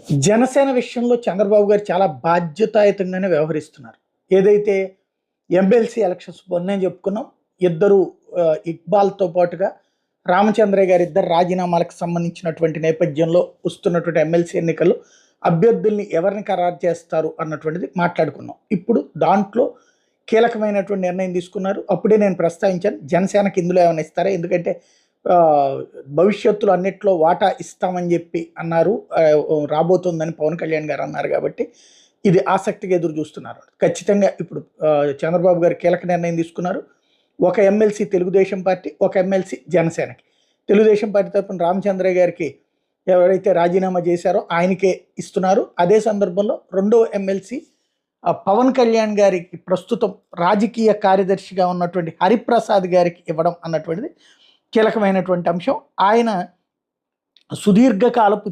జనసేన విషయంలో చంద్రబాబు గారు చాలా బాధ్యతాయుతంగానే వ్యవహరిస్తున్నారు. ఏదైతే ఎమ్మెల్సీ ఎలక్షన్స్ మొన్నే చెప్పుకున్నాం. ఇద్దరు ఇక్బాల్‌తో పాటుగా రామచంద్రయ్య గారి ఇద్దరు రాజీనామాలకు సంబంధించినటువంటి నేపథ్యంలో వస్తున్నటువంటి ఎమ్మెల్సీ ఎన్నికల్లో అభ్యర్థుల్ని ఎవరిని ఖరారు చేస్తారు అన్నటువంటిది మాట్లాడుకున్నాం. ఇప్పుడు దాంట్లో కీలకమైనటువంటి నిర్ణయం తీసుకున్నారు. అప్పుడే నేను ప్రస్తావించాను. జనసేనకి ఇందులో ఏమైనా ఇస్తారా? ఎందుకంటే భవిష్యత్తులో అన్నిట్లో వాటా ఇస్తామని చెప్పి అన్నారు. రాబోతుందని పవన్ కళ్యాణ్ గారు అన్నారు కాబట్టి ఇది ఆసక్తిగా ఎదురు చూస్తున్నారు. ఖచ్చితంగా ఇప్పుడు చంద్రబాబు గారు కీలక నిర్ణయం తీసుకున్నారు. ఒక ఎమ్మెల్సీ తెలుగుదేశం పార్టీ, ఒక ఎమ్మెల్సీ జనసేనకి. తెలుగుదేశం పార్టీ తరఫున రామచంద్రయ్య గారికి ఎవరైతే రాజీనామా చేశారో ఆయనకే ఇస్తున్నారు. అదే సందర్భంలో రెండో ఎమ్మెల్సీ పవన్ కళ్యాణ్ గారికి ప్రస్తుతం రాజకీయ కార్యదర్శిగా ఉన్నటువంటి హరిప్రసాద్ గారికి ఇవ్వడం అన్నటువంటిది కీలకమైనటువంటి అంశం. ఆయన సుదీర్ఘకాలపు